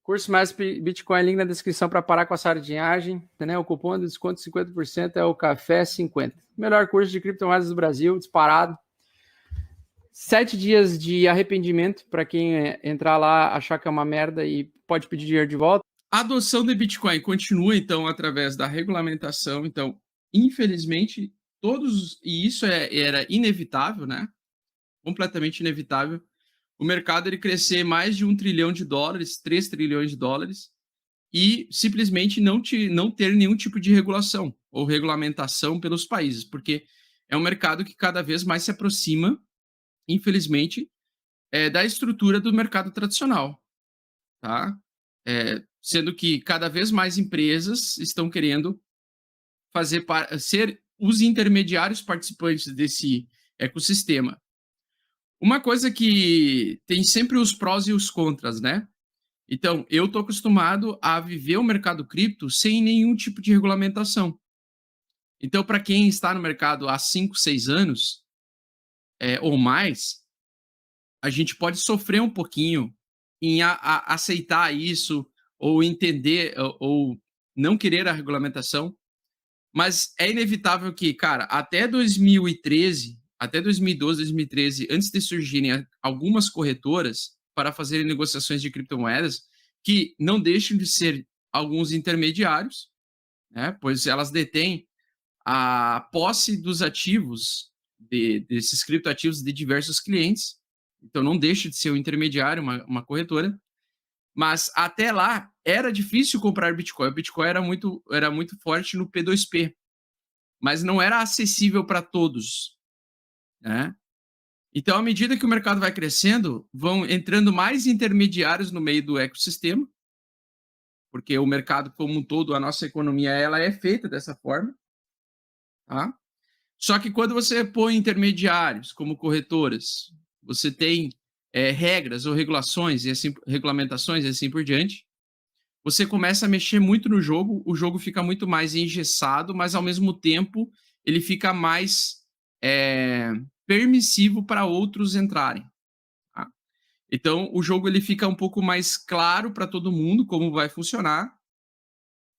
Curso mais Bitcoin, link na descrição para parar com a sardinhagem. Né? O cupom de desconto 50% é o Café 50. Melhor curso de criptomoedas do Brasil, disparado. 7 dias de arrependimento para quem entrar lá, achar que é uma merda e pode pedir dinheiro de volta. A adoção do Bitcoin continua, então, através da regulamentação. Então, infelizmente, e isso era inevitável, né? Completamente inevitável. O mercado ele crescer mais de $1 trilhão, 3 trilhões de dólares, e simplesmente não ter nenhum tipo de regulação ou regulamentação pelos países, porque é um mercado que cada vez mais se aproxima, infelizmente, da estrutura do mercado tradicional, tá? Sendo que cada vez mais empresas estão querendo ser os intermediários participantes desse ecossistema. Uma coisa que tem sempre os prós e os contras, né? Então, eu estou acostumado a viver o mercado cripto sem nenhum tipo de regulamentação. Então, para quem está no mercado há 5, 6 anos ou mais, a gente pode sofrer um pouquinho em aceitar isso, ou entender, ou não querer a regulamentação, mas é inevitável que, cara, até 2013, até 2012, 2013, antes de surgirem algumas corretoras para fazerem negociações de criptomoedas, que não deixam de ser alguns intermediários, né, pois elas detêm a posse dos ativos, desses criptoativos de diversos clientes, então não deixa de ser um intermediário, uma corretora, mas até lá era difícil comprar Bitcoin. O Bitcoin era muito forte no P2P, mas não era acessível para todos, né? Então, à medida que o mercado vai crescendo, vão entrando mais intermediários no meio do ecossistema, porque o mercado como um todo, a nossa economia, ela é feita dessa forma, tá? Só que quando você põe intermediários como corretoras, você tem regras ou regulações e assim, regulamentações e assim por diante, você começa a mexer muito no jogo, o jogo fica muito mais engessado, mas ao mesmo tempo ele fica mais permissivo para outros entrarem. Tá? Então o jogo ele fica um pouco mais claro para todo mundo como vai funcionar,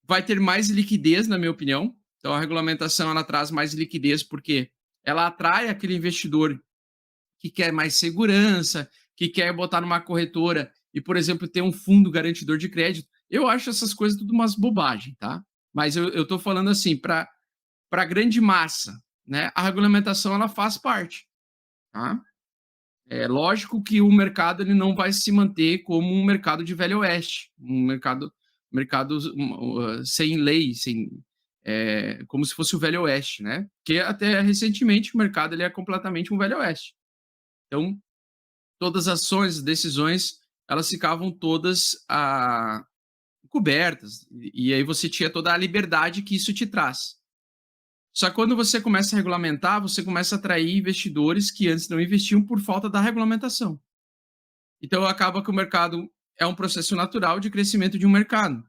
vai ter mais liquidez, na minha opinião. Então a regulamentação ela traz mais liquidez porque ela atrai aquele investidor que quer mais segurança, que quer botar numa corretora e, por exemplo, ter um fundo garantidor de crédito. Eu acho essas coisas tudo umas bobagem, tá? Mas eu estou falando assim, para a grande massa, né? A regulamentação ela faz parte, tá? É lógico que o mercado ele não vai se manter como um mercado de velho oeste, um mercado sem lei, como se fosse o velho oeste, né? Porque até recentemente o mercado ele é completamente um velho oeste. Então, todas as ações, decisões, elas ficavam todas cobertas. E aí você tinha toda a liberdade que isso te traz. Só que quando você começa a regulamentar, você começa a atrair investidores que antes não investiam por falta da regulamentação. Então, acaba que o mercado é um processo natural de crescimento de um mercado.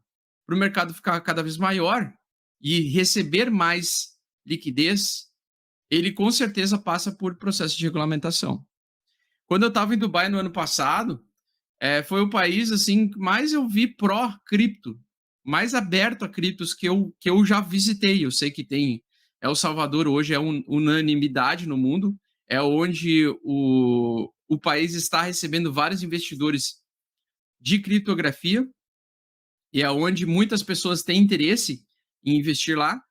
Para o mercado ficar cada vez maior e receber mais liquidez, ele com certeza passa por processo de regulamentação. Quando eu estava em Dubai no ano passado, foi o país assim que mais eu vi pró-cripto, mais aberto a criptos que eu já visitei. Eu sei que tem El Salvador hoje é unanimidade no mundo, é onde o país está recebendo vários investidores de criptografia e é onde muitas pessoas têm interesse em investir lá,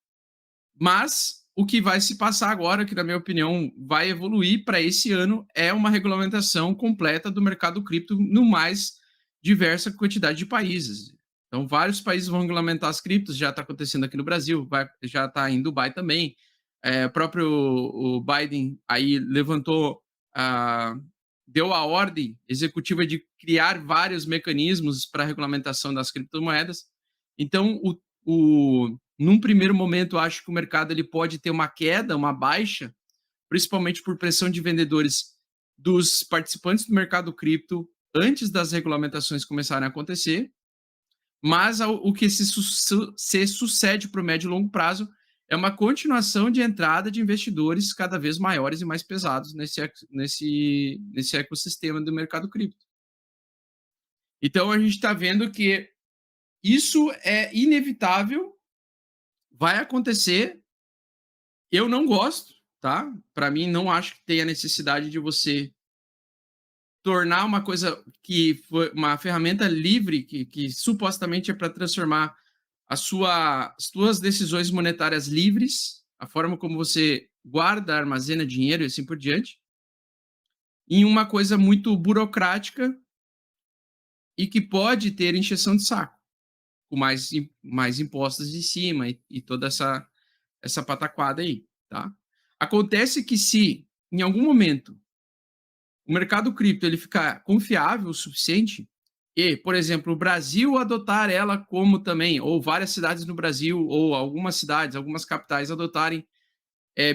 mas o que vai se passar agora, que na minha opinião vai evoluir para esse ano, é uma regulamentação completa do mercado cripto no mais diversa quantidade de países. Então, vários países vão regulamentar as criptos, já está acontecendo aqui no Brasil, já está em Dubai também. O próprio Biden aí deu a ordem executiva de criar vários mecanismos para a regulamentação das criptomoedas. Então, num primeiro momento, eu acho que o mercado ele pode ter uma queda, uma baixa, principalmente por pressão de vendedores dos participantes do mercado cripto antes das regulamentações começarem a acontecer, mas o que se sucede para o médio e longo prazo é uma continuação de entrada de investidores cada vez maiores e mais pesados nesse ecossistema do mercado cripto. Então, a gente está vendo que isso é inevitável, vai acontecer. Eu não gosto, tá? Para mim, não acho que tenha necessidade de você tornar uma coisa que foi uma ferramenta livre, que supostamente é para transformar as suas decisões monetárias livres, a forma como você guarda, armazena dinheiro e assim por diante, em uma coisa muito burocrática e que pode ter encheção de saco, com mais impostos em cima e toda essa pataquada aí, tá? Acontece que se em algum momento o mercado cripto ele ficar confiável o suficiente e, por exemplo, o Brasil adotar ela como também, ou várias cidades no Brasil, ou algumas cidades, algumas capitais adotarem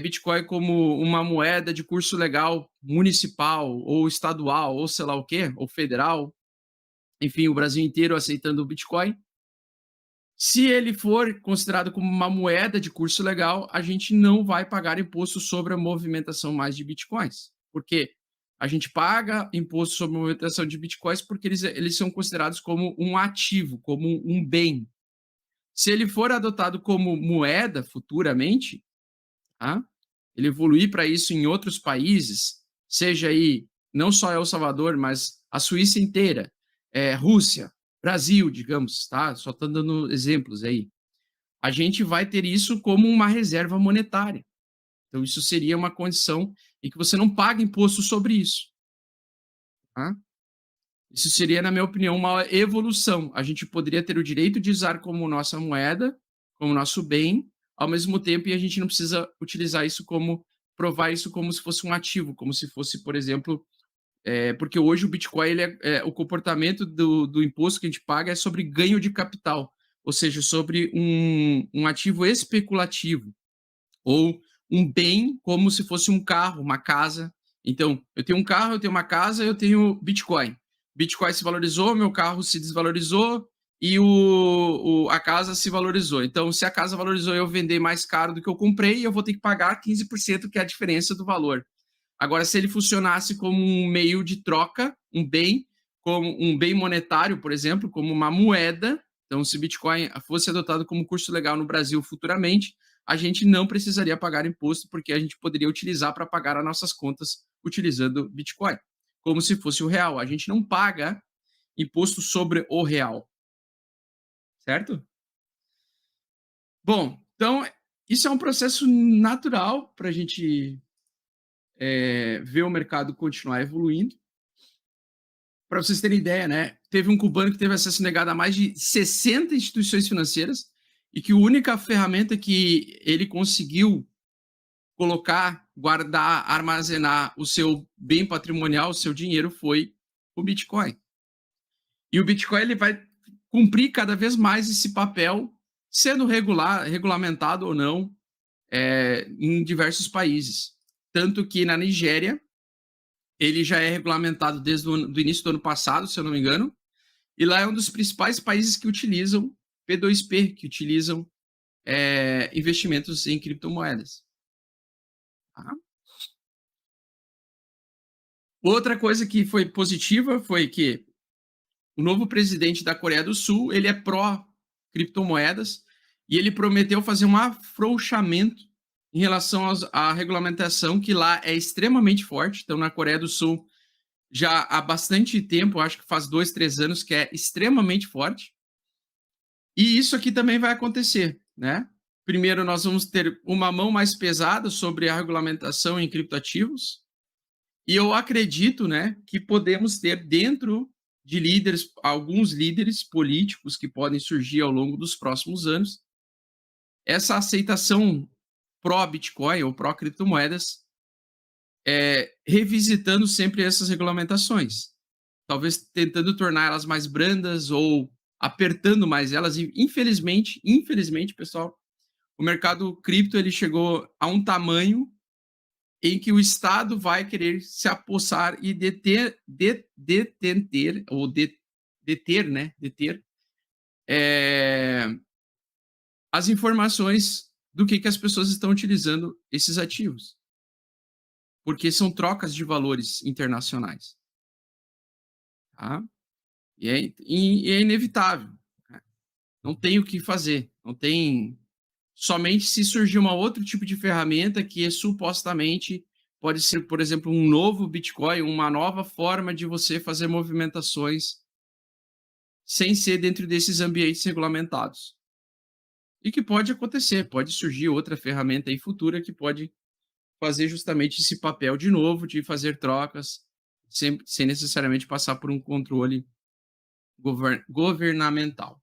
Bitcoin como uma moeda de curso legal municipal, ou estadual, ou sei lá o quê, ou federal, enfim, o Brasil inteiro aceitando o Bitcoin. Se ele for considerado como uma moeda de curso legal, a gente não vai pagar imposto sobre a movimentação mais de bitcoins. Porque a gente paga imposto sobre a movimentação de bitcoins porque eles são considerados como um ativo, como um bem. Se ele for adotado como moeda futuramente, tá? Ele evoluir para isso em outros países, seja aí não só El Salvador, mas a Suíça inteira, Rússia, Brasil, digamos, tá? Só estou dando exemplos aí. A gente vai ter isso como uma reserva monetária. Então, isso seria uma condição em que você não paga imposto sobre isso. Tá? Isso seria, na minha opinião, uma evolução. A gente poderia ter o direito de usar como nossa moeda, como nosso bem, ao mesmo tempo, e a gente não precisa utilizar isso como, provar isso como se fosse um ativo, como se fosse, por exemplo, porque hoje o Bitcoin, o comportamento do imposto que a gente paga é sobre ganho de capital, ou seja, sobre um ativo especulativo, ou um bem como se fosse um carro, uma casa. Então, eu tenho um carro, eu tenho uma casa, eu tenho Bitcoin. Bitcoin se valorizou, meu carro se desvalorizou e a casa se valorizou. Então, se a casa valorizou, eu vender mais caro do que eu comprei, eu vou ter que pagar 15%, que é a diferença do valor. Agora, se ele funcionasse como um meio de troca, um bem, como um bem monetário, por exemplo, como uma moeda, então se Bitcoin fosse adotado como curso legal no Brasil futuramente, a gente não precisaria pagar imposto, porque a gente poderia utilizar para pagar as nossas contas utilizando Bitcoin, como se fosse o real. A gente não paga imposto sobre o real, certo? Bom, então isso é um processo natural para a gente ver o mercado continuar evoluindo. Para vocês terem ideia, né? Teve um cubano que teve acesso negado a mais de 60 instituições financeiras e que a única ferramenta que ele conseguiu colocar, guardar, armazenar o seu bem patrimonial, o seu dinheiro, foi o Bitcoin. E o Bitcoin ele vai cumprir cada vez mais esse papel, sendo regulamentado ou não, em diversos países. Tanto que na Nigéria, ele já é regulamentado desde o início do ano passado, se eu não me engano, e lá é um dos principais países que utilizam P2P, que utilizam investimentos em criptomoedas. Tá? Outra coisa que foi positiva foi que o novo presidente da Coreia do Sul, ele é pró-criptomoedas e ele prometeu fazer um afrouxamento em relação à regulamentação, que lá é extremamente forte. Então, na Coreia do Sul, já há bastante tempo, acho que faz 2, 3 anos, que é extremamente forte. E isso aqui também vai acontecer, né? Primeiro, nós vamos ter uma mão mais pesada sobre a regulamentação em criptoativos. E eu acredito, né, que podemos ter dentro de líderes, alguns líderes políticos que podem surgir ao longo dos próximos anos, essa aceitação pró-Bitcoin ou pró-criptomoedas, revisitando sempre essas regulamentações. Talvez tentando torná-las mais brandas ou apertando mais elas. E, infelizmente, pessoal, o mercado cripto ele chegou a um tamanho em que o Estado vai querer se apossar e deter as informações do que as pessoas estão utilizando esses ativos, porque são trocas de valores internacionais. Tá? E é inevitável, né? Não tem o que fazer, não tem. Somente se surgir uma outro tipo de ferramenta que supostamente pode ser, por exemplo, um novo Bitcoin, uma nova forma de você fazer movimentações sem ser dentro desses ambientes regulamentados. E que pode acontecer, pode surgir outra ferramenta aí futura que pode fazer justamente esse papel de novo, de fazer trocas, sem necessariamente passar por um controle governamental.